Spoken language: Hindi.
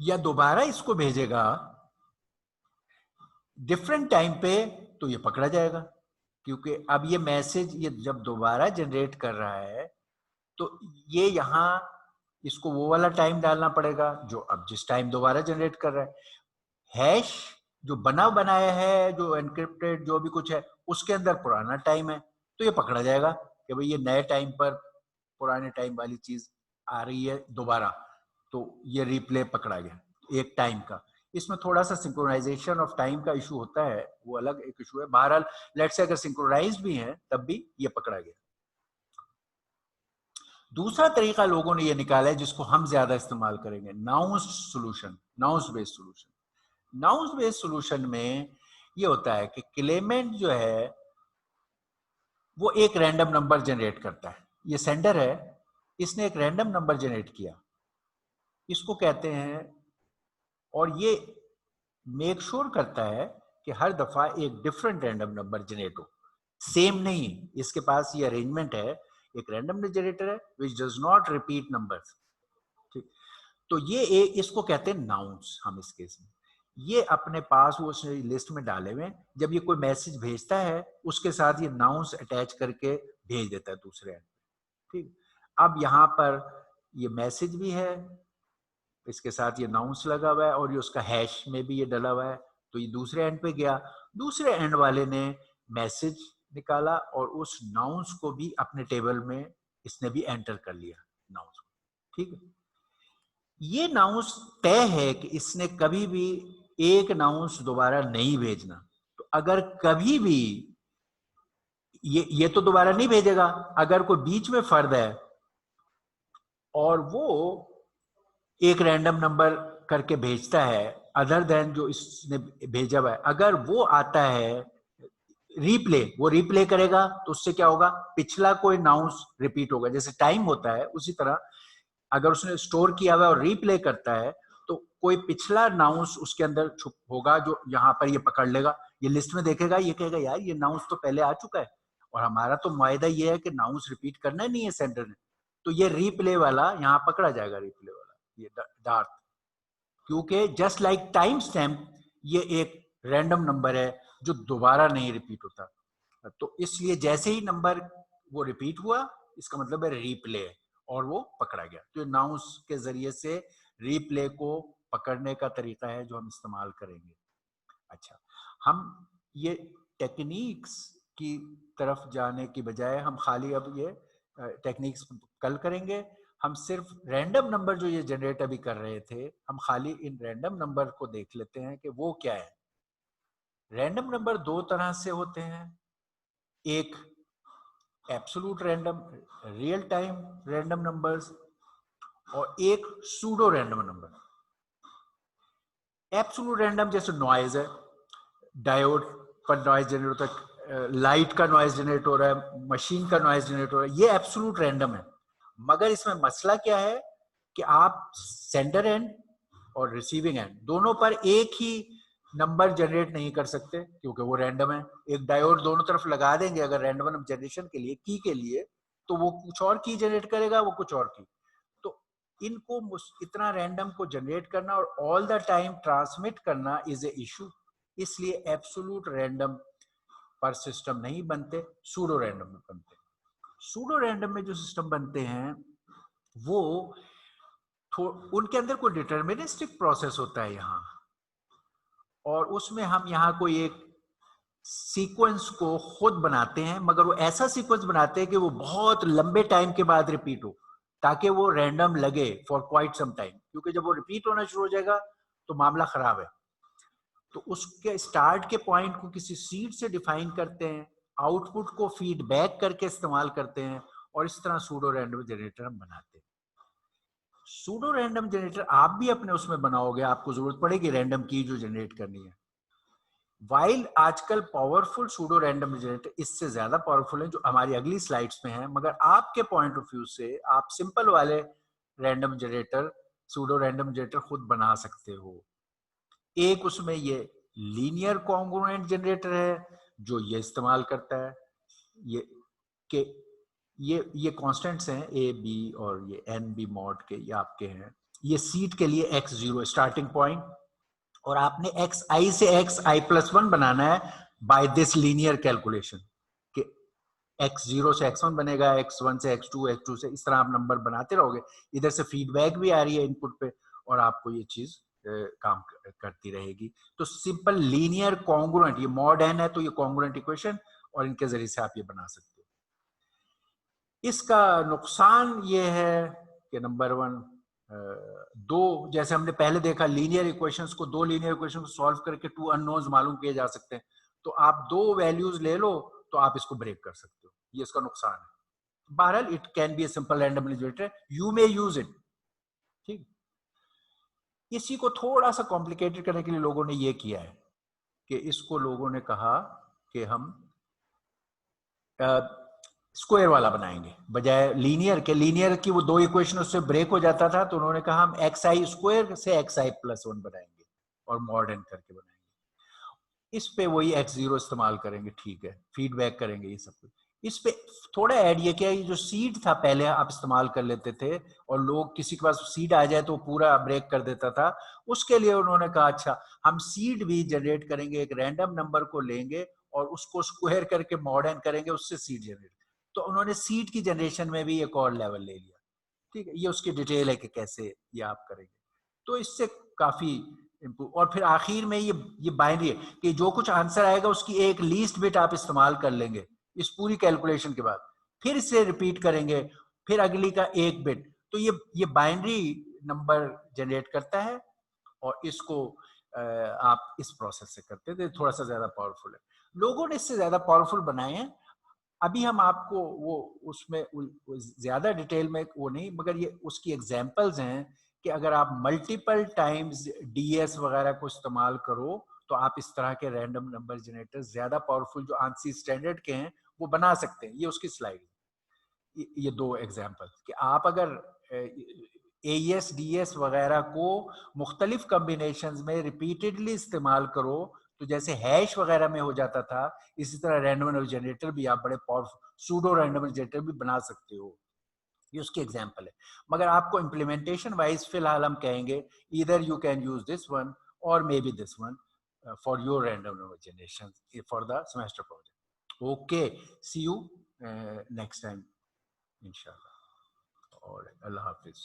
या दोबारा इसको भेजेगा डिफरेंट टाइम पे, तो ये पकड़ा जाएगा। क्योंकि अब ये मैसेज ये जब दोबारा जनरेट कर रहा है तो ये यहाँ इसको वो वाला टाइम डालना पड़ेगा जो अब जिस टाइम दोबारा जनरेट कर रहा है। हैश जो बना बनाया है, जो एनक्रिप्टेड जो भी कुछ है, उसके अंदर पुराना टाइम है, तो ये पकड़ा जाएगा कि भाई ये नए टाइम पर पुराने टाइम वाली चीज आ रही है दोबारा, तो ये रिप्ले पकड़ा गया एक टाइम का। इसमें थोड़ा सा सिंक्रोनाइजेशन ऑफ टाइम का इशू होता है, वो अलग एक इशू है। बहरहाल लेट्स से अगर सिंक्रोनाइज भी है तब भी ये पकड़ा गया। दूसरा तरीका लोगों ने ये निकाला है जिसको हम ज्यादा इस्तेमाल करेंगे, nouns solution, nouns based solution. Nouns based solution में ये होता है कि क्लेमेंट जो है वो एक रैंडम नंबर जनरेट करता है। ये सेंडर है, इसने एक रैंडम नंबर जनरेट किया, इसको कहते हैं, और ये मेक श्योर करता है कि हर दफा एक डिफरेंट रैंडम नंबर जनरेट हो, सेम नहीं। इसके पास ये अरेंजमेंट है, एक रैंडम जनरेटर है which does not repeat numbers. ठीक, तो ये एक इसको कहते हैं नाउंस। हम इस केस में ये अपने पास वो लिस्ट में डाले हुए, जब ये कोई मैसेज भेजता है उसके साथ ये नाउंस अटैच करके भेज देता है दूसरे एंड। ठीक, अब यहाँ पर ये मैसेज भी है, इसके साथ ये नाउंस लगा हुआ है, और ये उसका हैश में भी ये डला हुआ है, तो ये दूसरे एंड पे गया। दूसरे एंड वाले ने मैसेज निकाला और उस नाउंस को भी अपने टेबल में इसने भी एंटर कर लिया नाउंस को। ठीक है, ये नाउंस तय है कि इसने कभी भी एक नाउंस दोबारा नहीं भेजना। तो अगर कभी भी ये तो दोबारा नहीं भेजेगा, अगर कोई बीच में फर्द है और वो एक रैंडम नंबर करके भेजता है अदर देन जो इसने भेजा हुआ है, अगर वो आता है रिप्ले, वो रिप्ले करेगा तो उससे क्या होगा, पिछला कोई नाउंस रिपीट होगा। जैसे टाइम होता है उसी तरह अगर उसने स्टोर किया हुआ और रिप्ले करता है तो कोई पिछला नाउंस उसके अंदर छुप होगा जो यहाँ पर ये पकड़ लेगा, ये लिस्ट में देखेगा, ये कहेगा यार ये नाउंस तो पहले आ चुका है और हमारा तो मुआयदा ये है कि नाउंस रिपीट करना नहीं है सेंडर ने, तो ये रिप्ले वाला यहाँ पकड़ा जाएगा, रिप्ले वाला ये डार्थ। क्योंकि जस्ट लाइक टाइम स्टैम्प ये एक रैंडम नंबर है जो दोबारा नहीं रिपीट होता, तो इसलिए जैसे ही नंबर वो रिपीट हुआ इसका मतलब है रीप्ले, और वो पकड़ा गया। तो नाउंस के जरिए से रीप्ले को पकड़ने का तरीका है जो हम इस्तेमाल करेंगे। अच्छा, हम ये टेक्निक्स की तरफ जाने की बजाय हम खाली अब ये टेक्निक्स कल करेंगे। हम सिर्फ रैंडम नंबर जो ये जनरेट अभी कर रहे थे, हम खाली इन रैंडम नंबर को देख लेते हैं कि वो क्या है। रैंडम नंबर दो तरह से होते हैं, एक absolute random real time random numbers और एक pseudo random number. Absolute random जैसे नॉइज है, डायोड पर नॉइज जनरेट होता है, लाइट का नॉइज जनरेट हो रहा है, मशीन का नॉइज जनरेट हो रहा है, ये एब्सोल्यूट रैंडम है। मगर इसमें मसला क्या है कि आप सेंडर एंड और रिसीविंग एंड दोनों पर एक ही नंबर जनरेट नहीं कर सकते क्योंकि वो रैंडम है। एक डायोड दोनों तरफ लगा देंगे अगर रैंडम जनरेशन के लिए, की के लिए, तो वो कुछ और की जनरेट करेगा, वो कुछ और की। तो इनको इतना रैंडम को जनरेट करना और ऑल द टाइम ट्रांसमिट करना इज ए इशू। इसलिए एब्सोल्यूट रैंडम पर सिस्टम नहीं बनते, सूडो रैंडम में बनते। सूडो रैंडम में जो सिस्टम बनते हैं वो उनके अंदर कोई डिटर्मिनिस्टिक प्रोसेस होता है यहाँ, और उसमें हम यहाँ कोई एक सीक्वेंस को खुद बनाते हैं, मगर वो ऐसा सीक्वेंस बनाते हैं कि वो बहुत लंबे टाइम के बाद रिपीट हो, ताकि वो रैंडम लगे फॉर क्वाइट सम टाइम। क्योंकि जब वो रिपीट होना शुरू हो जाएगा तो मामला खराब है। तो उसके स्टार्ट के पॉइंट को किसी सीड से डिफाइन करते हैं, आउटपुट को फीडबैक करके इस्तेमाल करते हैं, और इस तरह सूडो रैंडम जनरेटर हम बनाते हैं। सूडो रैंडम जनरेटर आप भी अपने उसमें बनाओगे, आपको जरूरत पड़ेगी रैंडम की जो जनरेट करनी है। वाइल आजकल पावरफुल सूडो रैंडम जनरेटर इससे ज्यादा पावरफुल है जो हमारी अगली स्लाइड्स में है, मगर आपके पॉइंट ऑफ व्यू से आप सिंपल वाले random generator, pseudo random generator खुद बना सकते हो। एक उसमें ये लीनियर कॉन्ग्रुएंट जनरेटर है जो ये इस्तेमाल करता है ये के ये कांस्टेंट्स हैं ए बी और ये एन बी मॉड के, ये आपके हैं। ये सीड के लिए x0 स्टार्टिंग पॉइंट, और आपने xi से xi+1 बनाना है बाय दिस लीनियर कैलकुलेशन, कि x0 से x1 बनेगा, x1 से x2, x2 से, इस तरह आप नंबर बनाते रहोगे। इधर से फीडबैक भी आ रही है इनपुट पे, और आपको ये चीज काम करती रहेगी। तो सिंपल लीनियर कॉन्ग्रुएंट, ये मॉड n है तो ये कॉन्ग्रुएंट इक्वेशन, और इनके जरिए से आप ये बना सकते हो। इसका नुकसान ये है कि नंबर 1, दो, जैसे हमने पहले देखा लीनियर इक्वेशंस को, दो लीनियर इक्वेशन को सॉल्व करके 2 अननोन्स मालूम किए जा सकते हैं। तो आप 2 वैल्यूज ले लो तो आप इसको ब्रेक कर सकते हो, ये इसका नुकसान है। बहरहाल it can be a simple random generator, you may use it. ठीक, इसी को थोड़ा सा कॉम्प्लिकेटेड करने के लिए लोगों ने ये किया है कि इसको लोगों ने कहा कि हम स्क्वायर वाला बनाएंगे बजाय लीनियर के। लीनियर की वो 2 इक्वेशन उससे ब्रेक हो जाता था, तो उन्होंने कहा हम xi² से xi+1 बनाएंगे और मॉडर्न करके बनाएंगे। इस पे वही x0 इस्तेमाल करेंगे, ठीक है, फीडबैक करेंगे, ये सब कुछ। इस पे थोड़ा ऐड ये किया, ये जो सीड था पहले आप इस्तेमाल कर लेते थे, और लोग किसी के पास सीड आ जाए तो पूरा ब्रेक कर देता था, उसके लिए उन्होंने कहा अच्छा हम सीड भी जनरेट करेंगे, एक रैंडम नंबर को लेंगे और उसको स्क्वायर करके मॉडर्न करेंगे, उससे सीड जनरेट। तो उन्होंने सीड की जनरेशन में भी एक और लेवल ले लिया। ठीक है, ये उसकी डिटेल है कि कैसे ये आप करेंगे। तो इससे काफी इम्प्रूव। और फिर आखिर में ये बाइनरी है कि जो कुछ आंसर आएगा उसकी एक लीस्ट बिट आप इस्तेमाल कर लेंगे इस पूरी कैलकुलेशन के बाद, फिर इसे रिपीट करेंगे, फिर अगली का एक बिट। तो ये बाइनरी नंबर जनरेट करता है, और इसको आप इस प्रोसेस से करते हैं, तो थोड़ा सा ज्यादा पावरफुल है। लोगों ने इससे ज्यादा पावरफुल बनाए हैं। अभी हम आपको वो उसमें ज्यादा डिटेल में वो नहीं, मगर ये उसकी एग्जांपल्स हैं कि अगर आप मल्टीपल टाइम्स डीएस वगैरह को इस्तेमाल करो तो आप इस तरह के रैंडम नंबर जनरेटर ज्यादा पावरफुल जो आंसी स्टैंडर्ड के हैं वो बना सकते हैं। ये उसकी स्लाइड, ये 2 एग्जांपल कि आप अगर एएस डीएस वगैरह को मुख्तलिफ कॉम्बिनेशंस में रिपीटेडली इस्तेमाल करो, तो जैसे हैश वगैरह में हो जाता था, इसी तरह रैंडम नंबर जनरेटर भी आप बड़े पावरफुल सूडो रैंडम जनरेटर भी बना सकते हो। ये उसकी एग्जांपल है। मगर आपको इम्प्लीमेंटेशन वाइज फिलहाल हम कहेंगे either you can use this one और maybe this one for your random number generation for the semester project. Okay, see you next time इंशाल्लाह, और अल्लाह हाफिज।